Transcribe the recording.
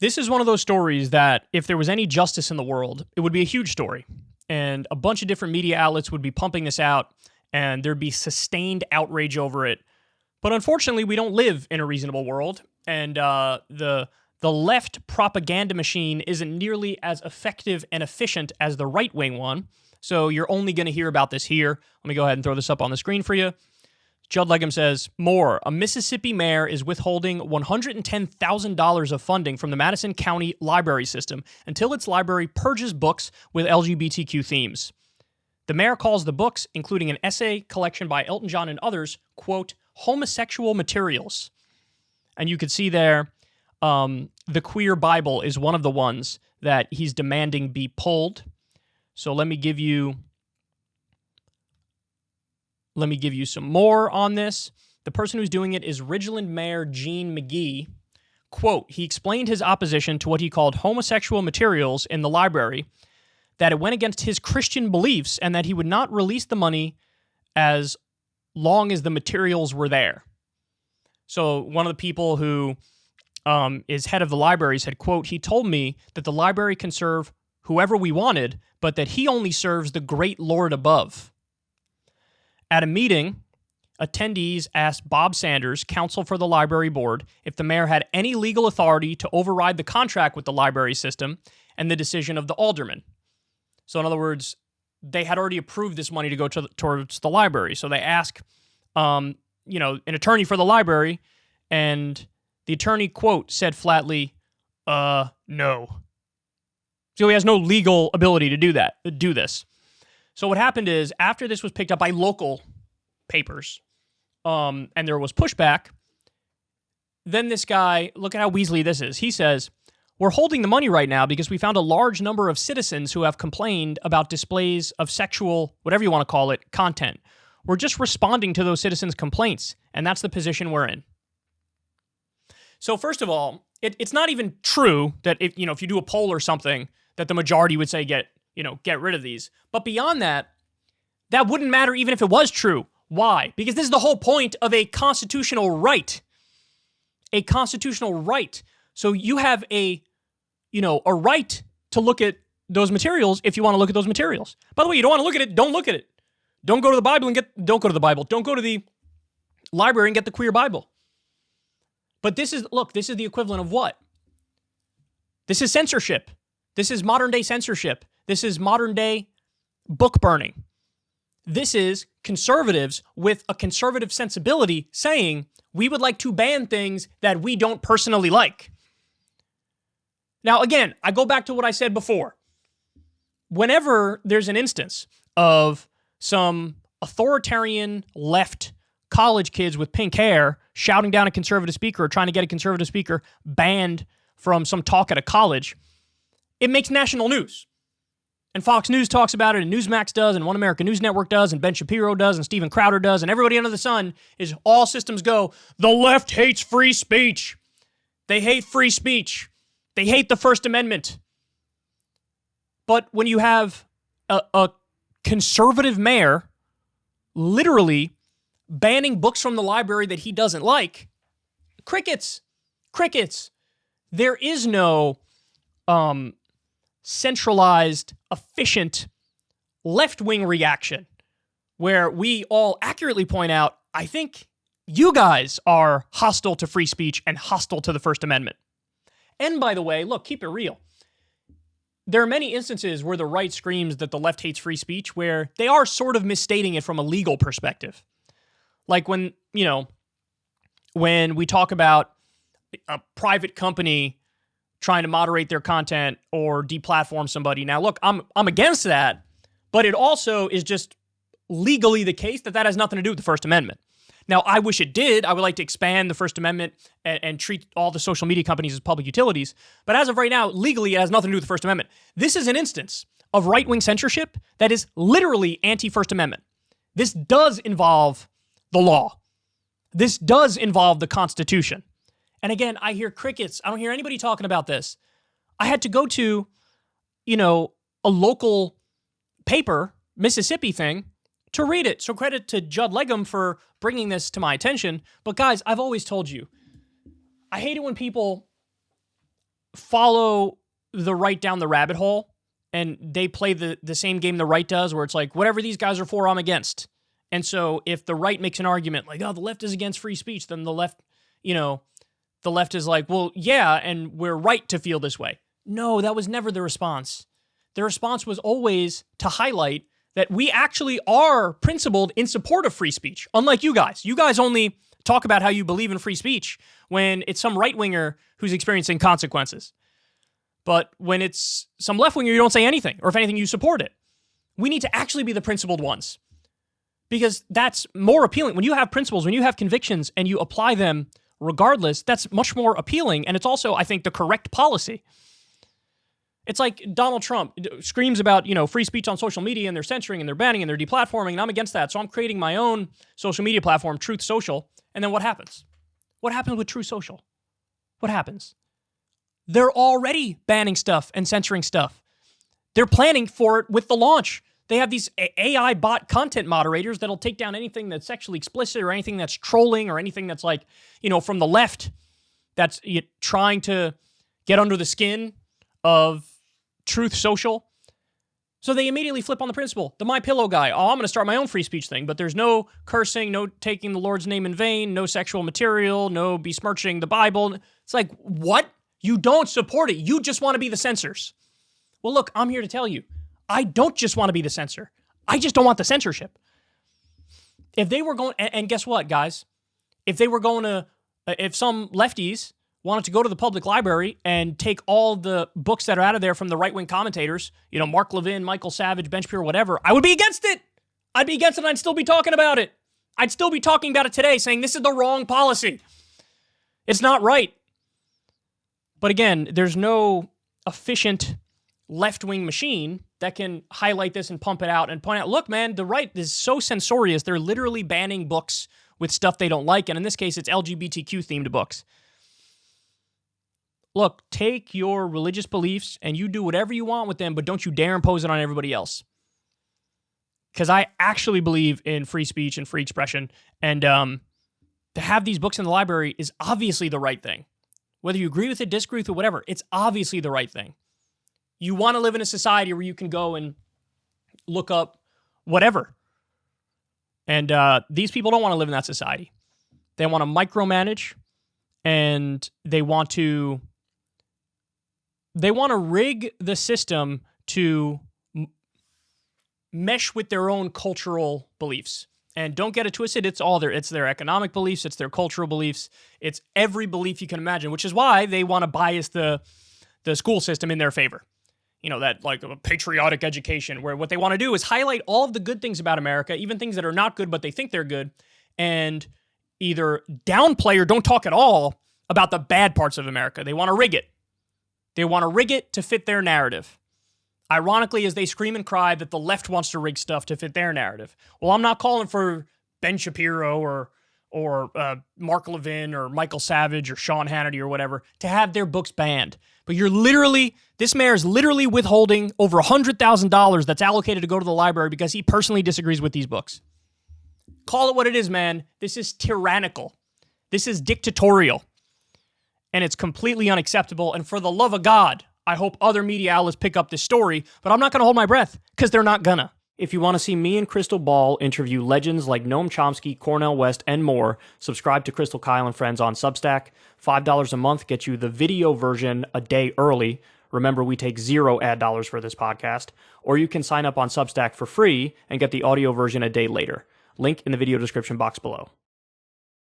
This is one of those stories that if there was any justice in the world, it would be a huge story. And a bunch of different media outlets would be pumping this out, and there'd be sustained outrage over it. But unfortunately, we don't live in a reasonable world, and the left propaganda machine isn't nearly as effective and efficient as the right-wing one. So you're only going to hear about this here. Let me go ahead and throw this up on the screen for you. Judd Legum says, more, a Mississippi mayor is withholding $110,000 of funding from the Madison County library system until its library purges books with LGBTQ themes. The mayor calls the books, including an essay collection by Elton John and others, quote, homosexual materials. And you could see there, the Queer Bible is one of the ones that he's demanding be pulled. So let me give you some more on this. The person who's doing it is Ridgeland Mayor Gene McGee. Quote, he explained his opposition to what he called homosexual materials in the library, that it went against his Christian beliefs and that he would not release the money as long as the materials were there. So one of the people who is head of the library said, quote, he told me that the library can serve whoever we wanted, but that he only serves the great Lord above. At a meeting, attendees asked Bob Sanders, counsel for the library board, if the mayor had any legal authority to override the contract with the library system and the decision of the alderman. So in other words, they had already approved this money to go towards the library. So they ask, an attorney for the library, and the attorney, quote, said flatly, no. So he has no legal ability to do this. So what happened is, after this was picked up by local papers, and there was pushback, then this guy, look at how Weasley this is. He says, we're holding the money right now because we found a large number of citizens who have complained about displays of sexual, whatever you want to call it, content. We're just responding to those citizens' complaints, and that's the position we're in. So first of all, it's not even true that if you do a poll or something, that the majority would say get rid of these. But beyond that, that wouldn't matter even if it was true. Why? Because this is the whole point of a constitutional right. A constitutional right. So you have a right to look at those materials if you want to look at those materials. By the way, you don't want to look at it, don't look at it. Don't go to the Bible don't go to the library and get the Queer Bible. But this is the equivalent of what? This is censorship. This is modern day censorship. This is modern day book burning. This is conservatives with a conservative sensibility saying we would like to ban things that we don't personally like. Now, again, I go back to what I said before. Whenever there's an instance of some authoritarian left college kids with pink hair shouting down a conservative speaker or trying to get a conservative speaker banned from some talk at a college, it makes national news. And Fox News talks about it, and Newsmax does, and One American News Network does, and Ben Shapiro does, and Steven Crowder does, and everybody under the sun is all systems go, the left hates free speech. They hate free speech. They hate the First Amendment. But when you have a conservative mayor literally banning books from the library that he doesn't like, crickets. There is no centralized, efficient left-wing reaction where we all accurately point out, I think you guys are hostile to free speech and hostile to the First Amendment. And by the way, look, keep it real. There are many instances where the right screams that the left hates free speech where they are sort of misstating it from a legal perspective. Like when we talk about a private company trying to moderate their content or deplatform somebody. Now, look, I'm against that, but it also is just legally the case that has nothing to do with the First Amendment. Now, I wish it did. I would like to expand the First Amendment and treat all the social media companies as public utilities. But as of right now, legally, it has nothing to do with the First Amendment. This is an instance of right-wing censorship that is literally anti-First Amendment. This does involve the law. This does involve the Constitution. And again, I hear crickets. I don't hear anybody talking about this. I had to go to, a local paper, Mississippi thing, to read it. So credit to Judd Legum for bringing this to my attention. But guys, I've always told you, I hate it when people follow the right down the rabbit hole, and they play the same game the right does, where it's like, whatever these guys are for, I'm against. And so if the right makes an argument like, oh, the left is against free speech, then the left is like, well, yeah, and we're right to feel this way. No, that was never the response. The response was always to highlight that we actually are principled in support of free speech, unlike you guys. You guys only talk about how you believe in free speech when it's some right-winger who's experiencing consequences. But when it's some left-winger, you don't say anything, or if anything, you support it. We need to actually be the principled ones, because that's more appealing. When you have principles, when you have convictions, and you apply them regardless, that's much more appealing, and it's also, I think, the correct policy. It's like Donald Trump screams about, free speech on social media, and they're censoring, and they're banning, and they're deplatforming, and I'm against that, so I'm creating my own social media platform, Truth Social, and then what happens? What happens with Truth Social? What happens? They're already banning stuff and censoring stuff. They're planning for it with the launch. They have these AI bot content moderators that'll take down anything that's sexually explicit or anything that's trolling or anything that's like, from the left that's trying to get under the skin of Truth Social. So they immediately flip on the principle. The MyPillow guy, I'm going to start my own free speech thing, but there's no cursing, no taking the Lord's name in vain, no sexual material, no besmirching the Bible. It's like, what? You don't support it. You just want to be the censors. Well, look, I'm here to tell you, I don't just want to be the censor. I just don't want the censorship. If they were going, and guess what, guys? If some lefties wanted to go to the public library and take all the books that are out of there from the right-wing commentators, Mark Levin, Michael Savage, Ben Shapiro, whatever, I would be against it. I'd be against it, and I'd still be talking about it. I'd still be talking about it today, saying this is the wrong policy. It's not right. But again, there's no efficient left-wing machine that can highlight this and pump it out and point out, look, man, the right is so censorious. They're literally banning books with stuff they don't like. And in this case, it's LGBTQ-themed books. Look, take your religious beliefs and you do whatever you want with them, but don't you dare impose it on everybody else. Because I actually believe in free speech and free expression. And to have these books in the library is obviously the right thing. Whether you agree with it, disagree with it, whatever, it's obviously the right thing. You want to live in a society where you can go and look up whatever. And these people don't want to live in that society. They want to micromanage, and they want to rig the system to mesh with their own cultural beliefs. And don't get it twisted, it's their economic beliefs, it's their cultural beliefs, it's every belief you can imagine, which is why they want to bias the school system in their favor. That like a patriotic education, where what they want to do is highlight all of the good things about America, even things that are not good, but they think they're good, and either downplay or don't talk at all about the bad parts of America. They want to rig it. They want to rig it to fit their narrative. Ironically, as they scream and cry that the left wants to rig stuff to fit their narrative. Well, I'm not calling for Ben Shapiro or Mark Levin or Michael Savage or Sean Hannity or whatever to have their books banned. But this mayor is literally withholding over $100,000 that's allocated to go to the library because he personally disagrees with these books. Call it what it is, man. This is tyrannical. This is dictatorial. And it's completely unacceptable. And for the love of God, I hope other media outlets pick up this story, but I'm not going to hold my breath because they're not gonna. If you want to see me and Crystal Ball interview legends like Noam Chomsky, Cornel West, and more, subscribe to Crystal Kyle and Friends on Substack. $5 a month gets you the video version a day early. Remember, we take zero ad dollars for this podcast. Or you can sign up on Substack for free and get the audio version a day later. Link in the video description box below.